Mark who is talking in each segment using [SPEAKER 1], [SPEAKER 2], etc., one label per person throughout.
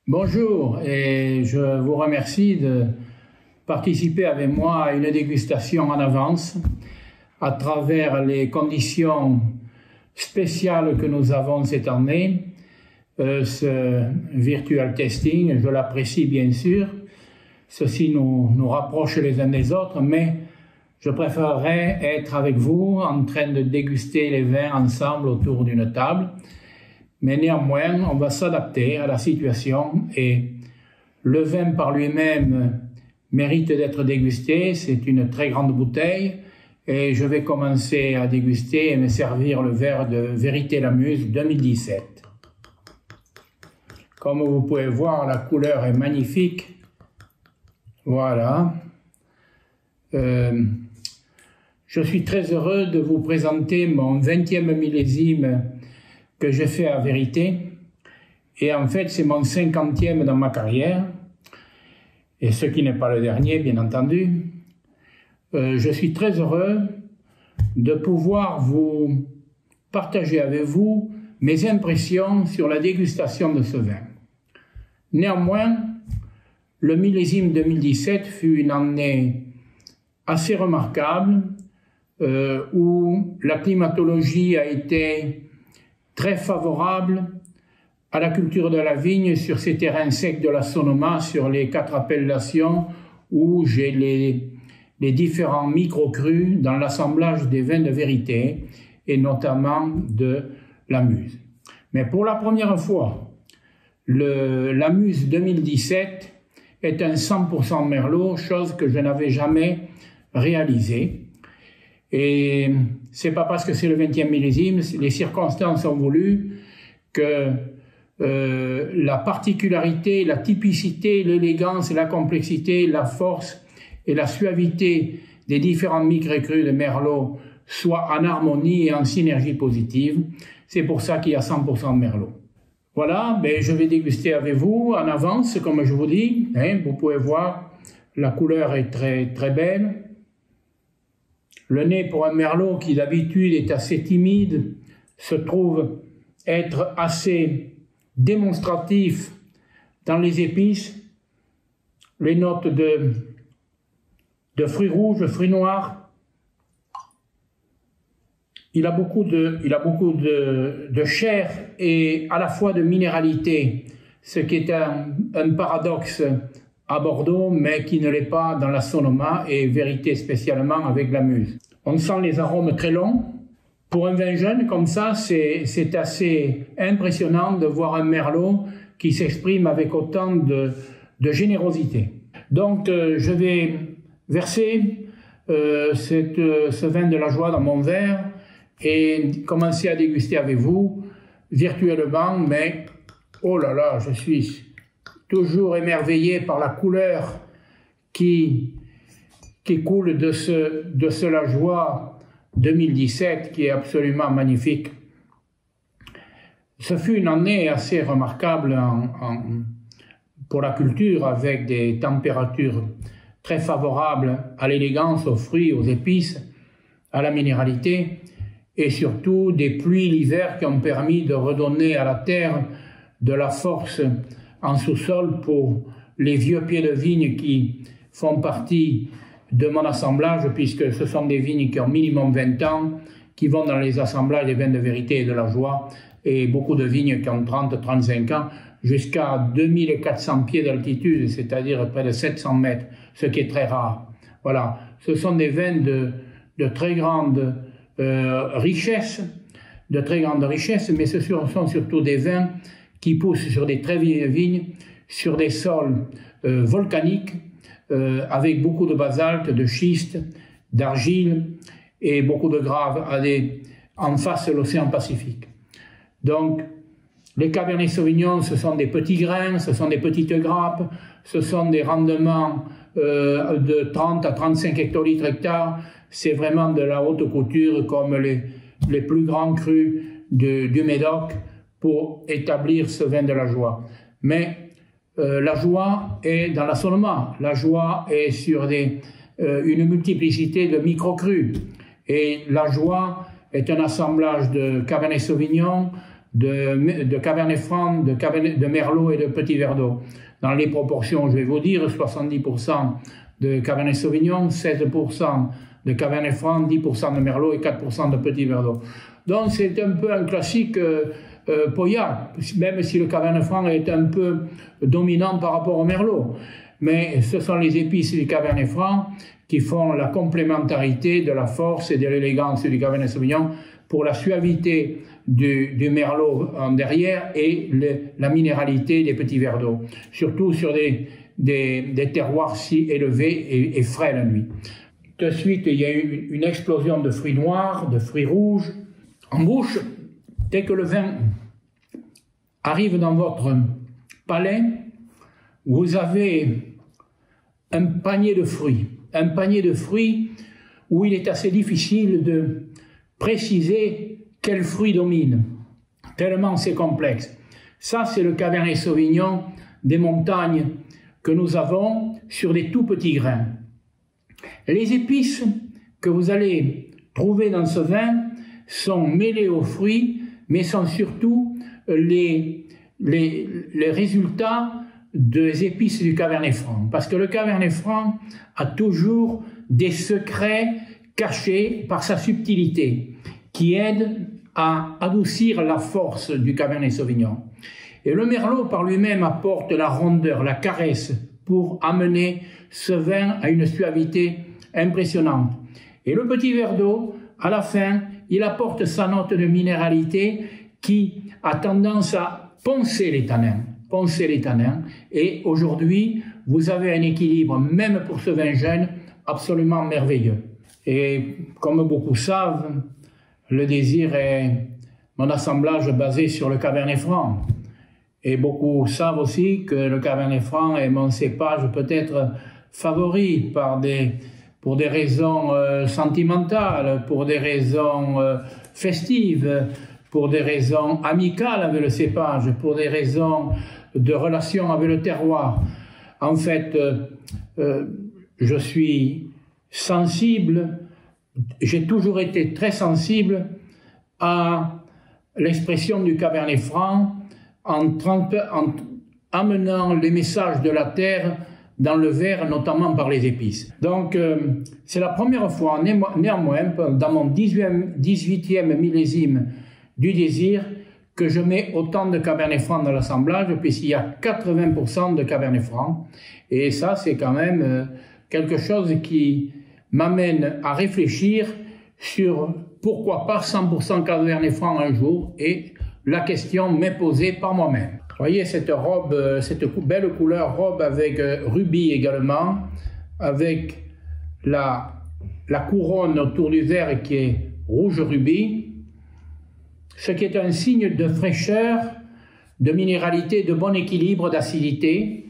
[SPEAKER 1] Bonjour et je vous remercie de participer avec moi à une dégustation en avance à travers les conditions spéciales que nous avons cette année. Ce virtual testing, je l'apprécie bien sûr. Ceci nous rapproche les uns des autres, mais je préférerais être avec vous en train de déguster les vins ensemble autour d'une table. Mais néanmoins, on va s'adapter à la situation et le vin par lui-même mérite d'être dégusté. C'est une très grande bouteille et je vais commencer à déguster et me servir le verre de Vérité la Muse 2017. Comme vous pouvez voir, la couleur est magnifique. Voilà. Je suis très heureux de vous présenter mon 20e millésime que j'ai fait à Vérité. Et en fait, c'est mon 50e dans ma carrière. Et ce qui n'est pas le dernier, bien entendu. Je suis très heureux de pouvoir vous partager avec vous mes impressions sur la dégustation de ce vin. Néanmoins, le millésime 2017 fut une année assez remarquable où la climatologie a été très favorable à la culture de la vigne sur ces terrains secs de la Sonoma, sur les 4 appellations où j'ai les différents micro-crus dans l'assemblage des vins de Vérité et notamment de la Muse. Mais pour la première fois, la Muse 2017 est un 100% Merlot, chose que je n'avais jamais réalisée. Et c'est pas parce que c'est le 20e millésime, les circonstances ont voulu que la particularité, la typicité, l'élégance, la complexité, la force et la suavité des différents micro-crus de Merlot soient en harmonie et en synergie positive. C'est pour ça qu'il y a 100% Merlot. Voilà, je vais déguster avec vous en avance, comme je vous dis. Vous pouvez voir, la couleur est très, très belle. Le nez pour un Merlot qui d'habitude est assez timide, se trouve être assez démonstratif dans les épices. Les notes de fruits rouges, fruits noirs. Il a beaucoup de chair et à la fois de minéralité, ce qui est un paradoxe à Bordeaux, mais qui ne l'est pas dans la Sonoma et Vérité spécialement avec la Muse. On sent les arômes très longs. Pour un vin jeune comme ça, c'est assez impressionnant de voir un Merlot qui s'exprime avec autant de générosité. Donc, je vais verser ce vin de la joie dans mon verre et commencer à déguster avec vous virtuellement, mais oh là là, je suis toujours émerveillé par la couleur qui coule de ce La Joie 2017 qui est absolument magnifique. Ce fut une année assez remarquable pour la culture avec des températures très favorables à l'élégance, aux fruits, aux épices, à la minéralité et surtout des pluies l'hiver qui ont permis de redonner à la terre de la force en sous-sol pour les vieux pieds de vigne qui font partie de mon assemblage, puisque ce sont des vignes qui ont minimum 20 ans, qui vont dans les assemblages des vins de Vérité et de la Joie, et beaucoup de vignes qui ont 30-35 ans, jusqu'à 2400 pieds d'altitude, c'est-à-dire près de 700 mètres, ce qui est très rare. Voilà, ce sont des vins de très grande richesse, mais ce sont surtout des vins qui poussent sur des très vieilles vignes, sur des sols volcaniques, avec beaucoup de basalte, de schiste, d'argile et beaucoup de graves en face de l'océan Pacifique. Donc, les Cabernet Sauvignon, ce sont des petits grains, ce sont des petites grappes, ce sont des rendements de 30 à 35 hectolitres hectare. C'est vraiment de la haute couture comme les plus grands crus du Médoc pour établir ce vin de la Joie. Mais la Joie est dans la Sonoma, la Joie est sur une multiplicité de micro-crus. Et la Joie est un assemblage de Cabernet Sauvignon, de Cabernet Franc, de Merlot et de Petit Verdot. Dans les proportions, je vais vous dire, 70% de Cabernet Sauvignon, 16% de Cabernet Franc, 10% de Merlot et 4% de Petit Verdot. Donc c'est un peu un classique Pauillac, même si le Cabernet Franc est un peu dominant par rapport au Merlot. Mais ce sont les épices du Cabernet Franc qui font la complémentarité de la force et de l'élégance du Cabernet Sauvignon pour la suavité du Merlot en derrière et la minéralité des Petits Verdot, surtout sur des terroirs si élevés et frais la nuit. De suite, il y a eu une explosion de fruits noirs, de fruits rouges. En bouche, dès que le vin arrive dans votre palais, vous avez un panier de fruits où il est assez difficile de préciser quel fruit domine, tellement c'est complexe. Ça, c'est le Cabernet Sauvignon des montagnes que nous avons sur des tout petits grains. Les épices que vous allez trouver dans ce vin sont mêlées aux fruits, mais sont surtout les résultats des épices du Cabernet Franc. Parce que le Cabernet Franc a toujours des secrets cachés par sa subtilité, qui aident à adoucir la force du Cabernet Sauvignon. Et le Merlot par lui-même apporte la rondeur, la caresse, pour amener ce vin à une suavité impressionnante. Et le Petit Verdot, à la fin, il apporte sa note de minéralité qui a tendance à poncer les tanins. Et aujourd'hui, vous avez un équilibre, même pour ce vin jeune, absolument merveilleux. Et comme beaucoup savent, le Désir est mon assemblage basé sur le Cabernet Franc. Et beaucoup savent aussi que le Cabernet Franc est mon cépage peut-être favori pour des raisons sentimentales, pour des raisons festives, pour des raisons amicales avec le cépage, pour des raisons de relation avec le terroir. En fait, je suis sensible, j'ai toujours été très sensible à l'expression du Cabernet Franc en amenant les messages de la terre dans le verre, notamment par les épices. Donc, c'est la première fois, néanmoins, dans mon 18e millésime du Désir, que je mets autant de Cabernet Franc dans l'assemblage, puisqu'il y a 80% de Cabernet Franc. Et ça, c'est quand même quelque chose qui m'amène à réfléchir sur pourquoi pas 100% Cabernet Franc un jour, et la question m'est posée par moi-même. Vous voyez cette robe, cette belle couleur robe avec rubis également, avec la couronne autour du verre qui est rouge rubis, ce qui est un signe de fraîcheur, de minéralité, de bon équilibre, d'acidité.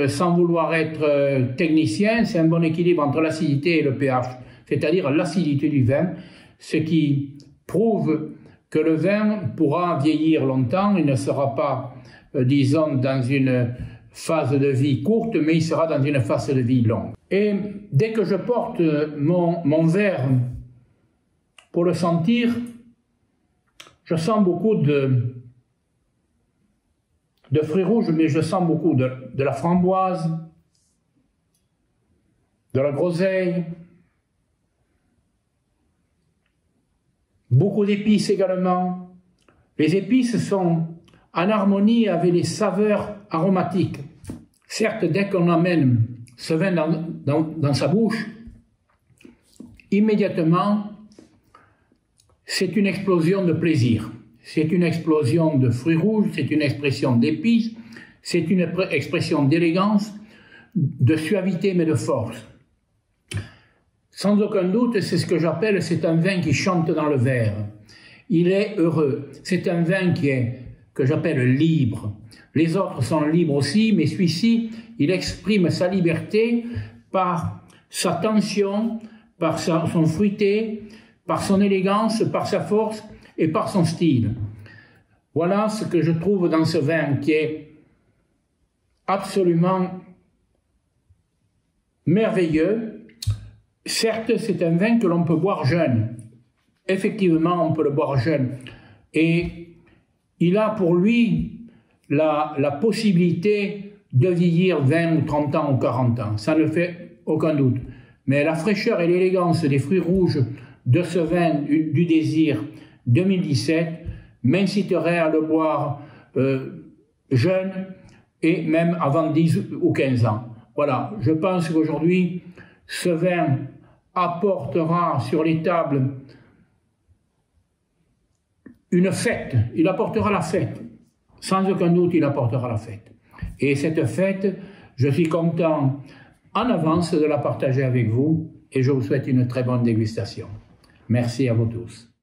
[SPEAKER 1] Sans vouloir être technicien, c'est un bon équilibre entre l'acidité et le pH, c'est-à-dire l'acidité du vin, ce qui prouve que le vin pourra vieillir longtemps. Il ne sera pas, disons, dans une phase de vie courte, mais il sera dans une phase de vie longue. Et dès que je porte mon verre pour le sentir, je sens beaucoup de fruits rouges, mais je sens beaucoup de la framboise, de la groseille, beaucoup d'épices également. Les épices sont en harmonie avec les saveurs aromatiques. Certes, dès qu'on amène ce vin dans sa bouche, immédiatement, c'est une explosion de plaisir. C'est une explosion de fruits rouges, c'est une expression d'épices, c'est une expression d'élégance, de suavité mais de force. Sans aucun doute, c'est ce que j'appelle, c'est un vin qui chante dans le verre. Il est heureux. C'est un vin que j'appelle libre. Les autres sont libres aussi, mais celui-ci, il exprime sa liberté par sa tension, par son fruité, par son élégance, par sa force et par son style. Voilà ce que je trouve dans ce vin qui est absolument merveilleux. Certes, c'est un vin que l'on peut boire jeune. Effectivement, on peut le boire jeune. Et il a pour lui la possibilité de vieillir 20 ou 30 ans ou 40 ans. Ça ne fait aucun doute. Mais la fraîcheur et l'élégance des fruits rouges de ce vin du Désir 2017 m'inciterait à le boire jeune et même avant 10 ou 15 ans. Voilà, je pense qu'aujourd'hui, ce vin apportera sur les tables une fête. Il apportera la fête. Sans aucun doute, il apportera la fête. Et cette fête, je suis content en avance de la partager avec vous et je vous souhaite une très bonne dégustation. Merci à vous tous.